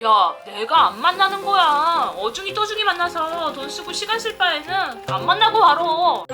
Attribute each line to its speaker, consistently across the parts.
Speaker 1: 야, 내가 안 만나는 거야. 어중이 떠중이 만나서 돈 쓰고 시간 쓸 바에는 안 만나고 바로.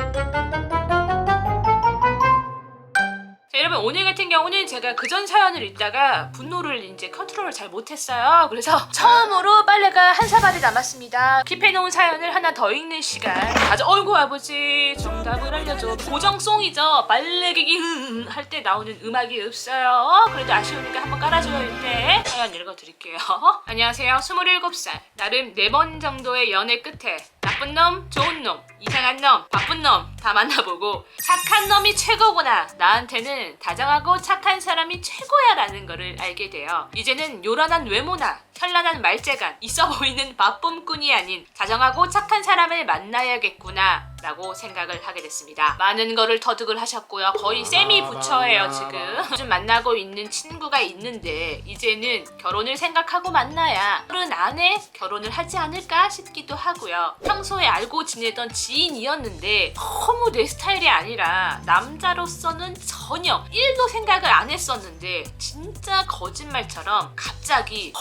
Speaker 1: 자, 여러분, 오늘 같은 경우는 제가 그전 사연을 읽다가 분노를 이제 컨트롤을 잘 못했어요. 그래서 처음으로 빨래가 한 사발이 남았습니다. 킵해놓은 사연을 하나 더 읽는 시간. 어이구 아버지, 정답을 알려줘. 고정송이죠. 빨래기기 할 때 나오는 음악이 없어요. 그래도 아쉬우니까 한번 깔아줘요. 이때 사연 읽어드릴게요. 안녕하세요. 27살. 나름 4번 정도의 연애 끝에 나쁜 놈, 좋은 놈, 이상한 놈, 바쁜 놈 다 만나보고 착한 놈이 최고구나. 나한테는 다정하고 착한 사람이 최고야 라는 거를 알게 돼요. 이제는 요란한 외모나 현란한 말재간, 있어 보이는 바쁨꾼이 아닌 다정하고 착한 사람을 만나야겠구나 라고 생각을 하게 됐습니다. 많은 거를 터득을 하셨고요. 거의 세미 부처예요. 지금 요즘 만나고 있는 친구가 있는데 이제는 결혼을 생각하고 만나야 30 안에 결혼을 하지 않을까 싶기도 하고요. 평소에 알고 지내던 지인이었는데 너무 내 스타일이 아니라 남자로서는 전혀 1도 생각을 안 했었는데 진짜 거짓말처럼 갑자기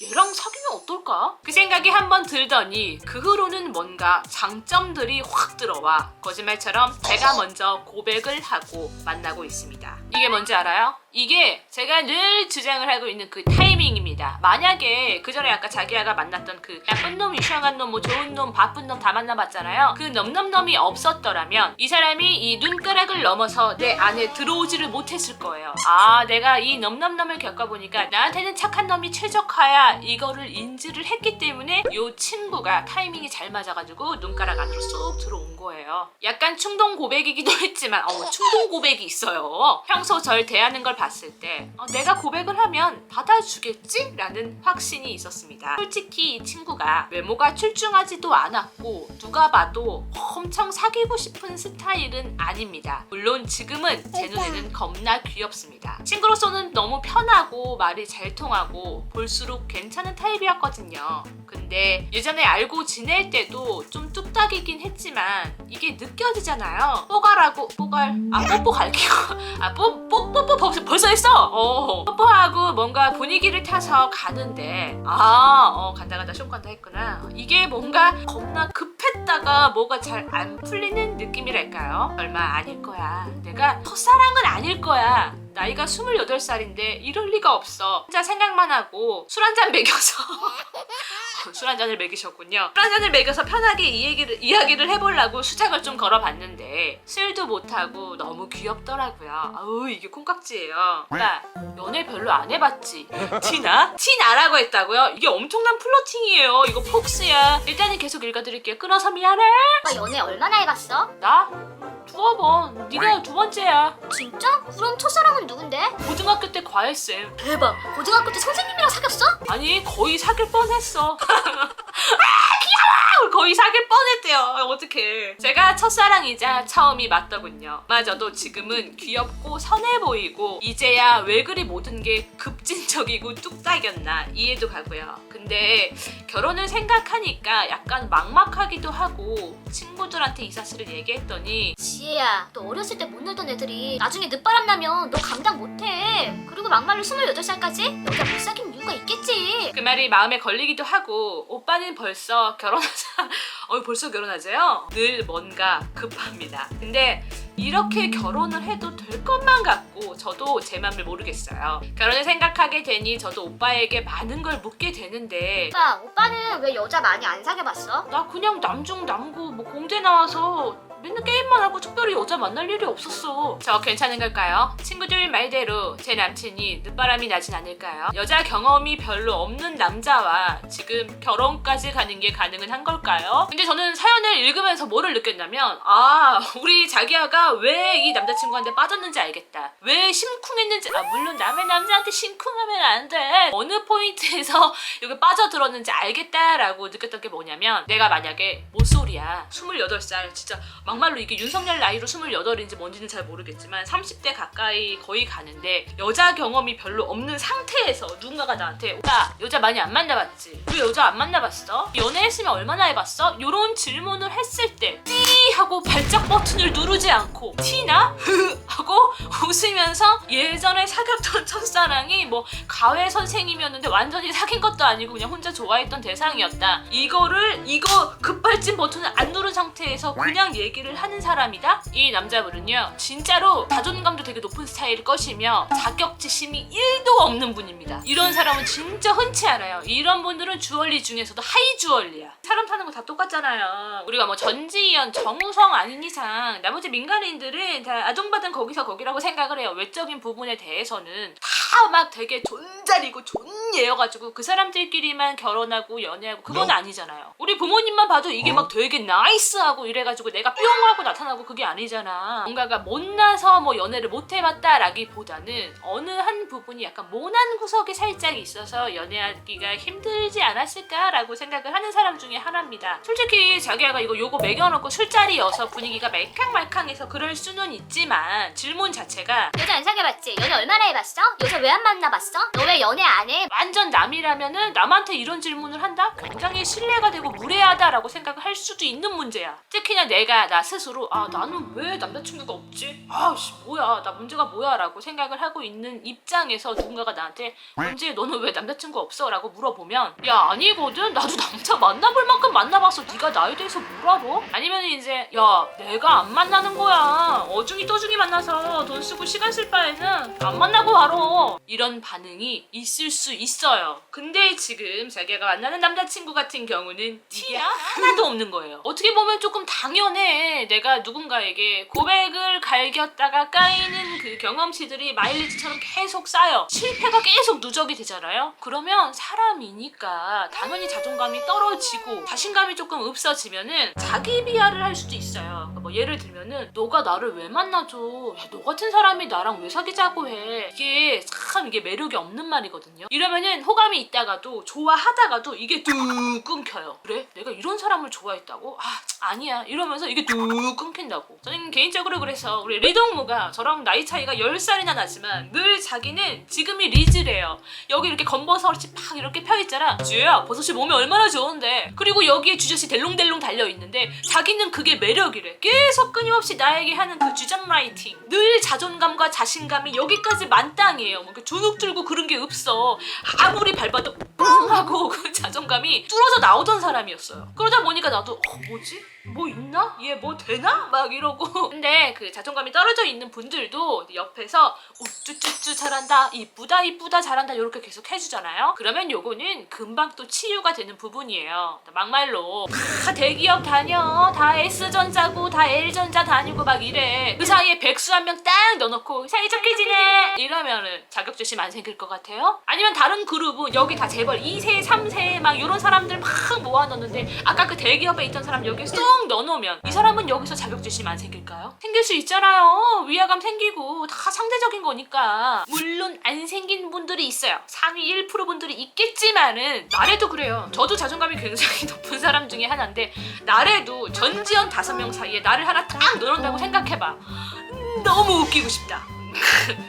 Speaker 1: 얘랑 사귀면 어떨까? 그 생각이 한번 들더니 그 후로는 뭔가 장점들이 확 들어와 거짓말처럼 제가 먼저 고백을 하고 만나고 있습니다. 이게 뭔지 알아요? 이게 제가 늘 주장을 하고 있는 그 타이밍입니다. 만약에 그 전에 아까 자기야가 만났던 그 나쁜 놈, 이상한 놈, 뭐 좋은 놈, 바쁜 놈 다 만나봤잖아요. 그 넘넘넘이 없었더라면 이 사람이 이 눈가락을 넘어서 내 안에 들어오지를 못했을 거예요. 아, 내가 이 넘넘넘을 겪어보니까 나한테는 착한 놈이 최적화야, 이거를 인지를 했기 때문에 이 친구가 타이밍이 잘 맞아가지고 눈가락 안으로 쏙 들어온 거예요. 약간 충동 고백이기도 했지만 충동 고백이 있어요. 평소 절 대하는 걸 봤을 때 내가 고백을 하면 받아주겠지? 라는 확신이 있었습니다. 솔직히 이 친구가 외모가 출중하지도 않았고 누가 봐도 엄청 사귀고 싶은 스타일은 아닙니다. 물론 지금은 제 눈에는 겁나 귀엽습니다. 친구로서는 너무 편하고 말이 잘 통하고 볼수록 괜찮은 타입이었거든요. 근데 예전에 알고 지낼 때도 좀 뚝딱이긴 했지만 이게 느껴지잖아요. 뽀갈하고 뽀뽀갈게요. 뽀뽀 벌써 했어. 뽀뽀하고 뭔가 분위기를 타서 가는데 간다 쇼간다 했구나. 이게 뭔가 겁나 급했다가 뭐가 잘 안 풀리는 느낌이랄까요? 얼마 아닐 거야. 내가 첫사랑은 아닐 거야. 나이가 28살인데 이럴 리가 없어. 혼자 생각만 하고 술 한잔 먹여서 술 한잔을 먹이셨군요. 술 한잔을 먹여서 편하게 이야기를 해보려고 수작을 좀 걸어봤는데 술도 못하고 너무 귀엽더라고요. 아우, 이게 콩깍지예요. 나 연애 별로 안 해봤지? 티나? 티나라고 했다고요? 이게 엄청난 플러팅이에요. 이거 폭스야. 일단은 계속 읽어드릴게요. 끊어서 미안해.
Speaker 2: 오빠 연애 얼마나 해봤어?
Speaker 1: 나? 2번. 네가 2번째야.
Speaker 2: 진짜? 그럼 첫사랑은 누군데?
Speaker 1: 고등학교 때 과외쌤.
Speaker 2: 대박. 고등학교 때 선생님이랑 사귀었어?
Speaker 1: 아니, 거의 사귈 뻔했어. 귀여워! 거의 사귈 뻔했대요. 어떡해. 제가 첫사랑이자 처음이 맞더군요. 마저도 지금은 귀엽고 선해 보이고 이제야 왜 그리 모든 게 급진적이고 뚝딱이었나 이해도 가고요. 근데 결혼을 생각하니까 약간 막막하기도 하고 친구들한테 이 사실을 얘기했더니
Speaker 2: 지혜야, 너 어렸을 때 못 놀던 애들이 나중에 늦바람 나면 너 감당 못해. 그리고 막말로 28살까지? 여자 못 사귄 이유가 있겠지.
Speaker 1: 그 말이 마음에 걸리기도 하고 오빠는 벌써 벌써 결혼하세요? 늘 뭔가 급합니다. 근데 이렇게 결혼을 해도 될 것만 같고 저도 제 맘을 모르겠어요. 결혼을 생각하게 되니 저도 오빠에게 많은 걸 묻게 되는데
Speaker 2: 오빠는 왜 여자 많이 안 사귀어봤어?
Speaker 1: 나 그냥 남중 남고 공대 나와서 맨날 게임만 하고 특별히 여자 만날 일이 없었어. 저 괜찮은 걸까요? 친구들 말대로 제 남친이 늦바람이 나진 않을까요? 여자 경험이 별로 없는 남자와 지금 결혼까지 가는 게 가능은 한 걸까요? 근데 저는 사연을 읽으면서 뭐를 느꼈냐면 우리 자기야가 왜 이 남자친구한테 빠졌는지 알겠다. 왜 심쿵했는지 물론 남의 남자한테 심쿵하면 안 돼. 어느 포인트에서 여기 빠져들었는지 알겠다라고 느꼈던 게 뭐냐면 내가 만약에 모쏠이야 28살 진짜 막말로 이게 윤석열 나이로 28인지 뭔지는 잘 모르겠지만 30대 가까이 거의 가는데 여자 경험이 별로 없는 상태에서 누군가가 나한테 야 여자 많이 안 만나봤지? 왜 여자 안 만나봤어? 연애했으면 얼마나 해봤어? 이런 질문을 했을 때 띠 하고 발작 버튼을 누르지 않고 티나? 하고 웃으면서 예전에 사귀었던 첫사랑이 뭐 가회 선생님이었는데 완전히 사귄 것도 아니고 그냥 혼자 좋아했던 대상이었다. 이거 급발진 버튼을 안 누른 상태에서 그냥 얘기를 하는 사람이다? 이 남자분은요 진짜로 자존감도 되게 높은 스타일일 것이며 자격지심이 1도 없는 분입니다. 이런 사람은 진짜 흔치 않아요. 이런 분들은 주얼리 중에서도 하이 주얼리야. 사람 사는 거 다 똑같잖아요. 우리가 뭐 전지현, 정우성 아닌 이상 나머지 민간인들은 다 아동받은 거기서 거기라고 생각을 해요. 외적인 부분에 대해서는 다 막 되게 존잘이고 존예여가지고 그 사람들끼리만 결혼하고 연애하고 그건 아니잖아요. 우리 부모님만 봐도 이게 막 되게 나이스하고 이래가지고 내가 뿅 하고 나타나고 그게 아니잖아. 뭔가가 못나서 뭐 연애를 못 해봤다라기보다는 어느 한 부분이 약간 모난 구석이 살짝 있어서 연애하기가 힘들지 않았을까라고 생각을 하는 사람 중에 하나입니다. 솔직히 자기가 요거 매겨놓고 술자리여서 분위기가 말캉말캉해서 그럴 수는 있지만 질문 자체가
Speaker 2: 여자 안 사귀어봤지? 연애 얼마나 해봤어? 여자 왜 안 만나봤어? 너 왜 연애 안 해?
Speaker 1: 완전 남이라면은 남한테 이런 질문을 한다? 굉장히 신뢰가 되고 무례하다라고 생각을 할 수도 있는 문제야. 특히나 나 스스로 나는 왜 남자친구가 없지? 아씨 뭐야 나 문제가 뭐야 라고 생각을 하고 있는 입장에서 누군가가 나한테 언제 너는 왜 남자친구 없어? 라고 물어보면 야 아니거든 나도 남자 만나볼 만큼 만나봤어. 네가 나에 대해서 뭘 알아? 아니면 이제 야 내가 안 만나는 거야. 어중이 떠중이 만나서 돈 쓰고 시간 쓸 바에는 안 만나고 바로 이런 반응이 있을 수 있어요. 근데 지금 자기가 만나는 남자친구 같은 경우는 티가 하나도 없는 거예요. 어떻게 보면 조금 당연해. 내가 누군가에게 고백을 갈겼다가 까이는 그 경험치들이 마일리지처럼 계속 쌓여 실패가 계속 누적이 되잖아요. 그러면 사람이니까 당연히 자존감이 떨어지고 자신감이 조금 없어지면은 자기 비하를 할 수도 있어요. 뭐 예를 들면은 너가 나를 왜 만나줘? 야, 너 같은 사람이 나랑 왜 사귀자고 해? 이게 참 이게 매력이 없는 말이거든요. 이러면은 호감이 있다가도 좋아하다가도 이게 뚝 끊겨요. 그래? 내가 이런 사람을 좋아했다고? 아니야 이러면서 이게 뚝 끊긴다고. 저는 개인적으로 그래서 우리 리동무가 저랑 나이 차이가 10살이나 나지만 늘 자기는 지금이 리즈래요. 여기 이렇게 검버섯이 팍 이렇게 펴있잖아. 쥐야 버섯이 몸에 얼마나 좋은데. 그리고 여기에 쥐젖이 델롱델롱 달려있는데 자기는 그게 매력이래. 계속 끊임없이 나에게 하는 그 주장 라이팅. 늘 자존감과 자신감이 여기까지 만땅이에요. 뭐 주눅 들고 그런 게 없어. 아무리 밟아도 뿡 하고 그 자존감이 뚫어져 나오던 사람이었어요. 그러다 보니까 나도 뭐지? 뭐 있나? 얘 뭐 되나? 막 이러고. 근데 그 자존감이 떨어져 있는 분들도 옆에서 쭈쭈쭈 잘한다 이쁘다 이쁘다 잘한다 이렇게 계속 해주잖아요. 그러면 요거는 금방 또 치유가 되는 부분이에요. 막말로 다 대기업 다녀 다 S전자고 다 L전자 다니고 막 이래. 그 사이에 백수 한 명 딱 넣어놓고 사이좋게 지내 이러면은 자격지심 안 생길 것 같아요? 아니면 다른 그룹은 여기 다 재벌 2세 3세 막 이런 사람들 막 모아넣는데 아까 그 대기업에 있던 사람 여기 쏙 넣어놓으면 이 사람은 여기서 자격지심 안 생길까요? 생길 수 있잖아요. 위화감 생기고 다 상대적인 거니까. 물론 안 생긴 분들이 있어요. 상위 1% 분들이 있겠지만은 나래도 그래요. 저도 자존감이 굉장히 높은 사람 중에 하나인데 나래도 전지현 5명 사이에 나를 하나 딱 넣어놓는다고 생각해봐. 너무 웃기고 싶다.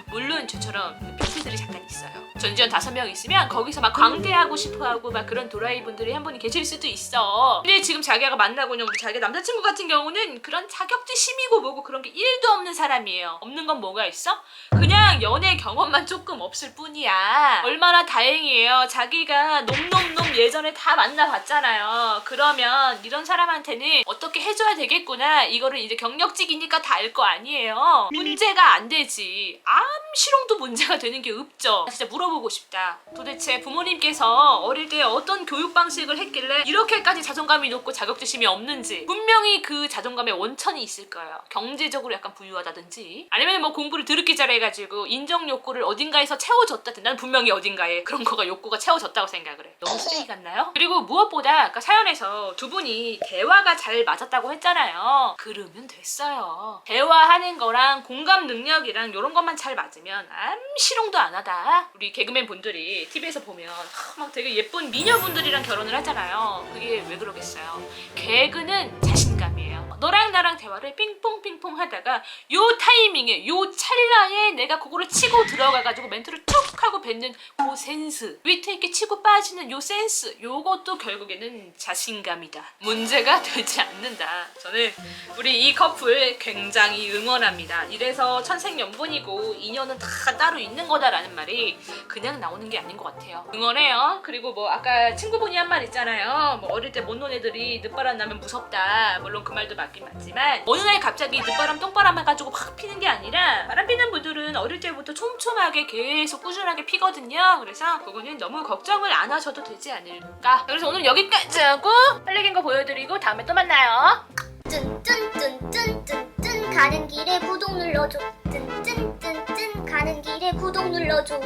Speaker 1: 물론 저처럼 빈티들이 잠깐 있어요. 전지현 5명 있으면 거기서 막 광대하고 싶어하고 막 그런 도라이 분들이 한 분이 계실 수도 있어. 근데 지금 자기가 만나고 있는 우리 자기 남자친구 같은 경우는 그런 자격지심이고 뭐고 그런 게 1도 없는 사람이에요. 없는 건 뭐가 있어? 그냥 연애 경험만 조금 없을 뿐이야. 얼마나 다행이에요. 자기가 놈놈놈 예전에 다 만나봤잖아요. 그러면 이런 사람한테는 어떻게 해줘야 되겠구나. 이거를 이제 경력직이니까 다 알 거 아니에요. 문제가 안 되지. 암시롱도 문제가 되는 게 없죠. 진짜 물어보고 싶다. 도대체 부모님께서 어릴 때 어떤 교육 방식을 했길래 이렇게까지 자존감이 높고 자격지심이 없는지. 분명히 그 자존감의 원천이 있을 거예요. 경제적으로 약간 부유하다든지 아니면 뭐 공부를 드럽게 잘해가지고 인정 욕구를 어딘가에서 채워줬다든지. 난 분명히 어딘가에 그런 거가 욕구가 채워졌다고 생각을 해. 너무 쓰레기 같나요? 그리고 무엇보다 아까 사연에서 두 분이 대화가 잘 맞았다고 했잖아요. 그러면 됐어요. 대화하는 거랑 공감 능력이랑 이런 것만 잘 맞으면 암시롱도 안 하다. 우리 개그맨 분들이 TV에서 보면 막 되게 예쁜 미녀분들이랑 결혼을 하잖아요. 그게 왜 그러겠어요? 개그는 자신감이에요. 너랑 나랑 대화를 핑퐁핑퐁 하다가 요 타이밍에 요 찰나에 내가 그거를 치고 들어가가지고 멘트를 툭 하고 뱉는 그 센스, 위트 있게 치고 빠지는 요 센스, 요것도 결국에는 자신감이다. 문제가 되지 않는다. 저는 우리 이 커플 굉장히 응원합니다. 이래서 천생연분이고 인연은 다 따로 있는 거다라는 말이 그냥 나오는 게 아닌 것 같아요. 응원해요. 그리고 뭐 아까 친구분이 한 말 있잖아요. 뭐 어릴 때 못 논 애들이 늦바람 나면 무섭다. 물론 그 말도 맞긴 맞지만 어느 날 갑자기 늦바람 똥바람 해가지고 확 피는 게 아니라 바람 피는 분들은 어릴 때부터 촘촘하게 계속 꾸준하게 피거든요. 그래서 그거는 너무 걱정을 안 하셔도 되지 않을까. 그래서 오늘 여기까지 하고 빨리 긴 거 보여드리고 다음에 또 만나요.
Speaker 2: 쭌쭌쭌쭌쭌쭌 가는 길에 구독 눌러줘. 쭌쭌쭌쭌 가는 길에 구독 눌러줘.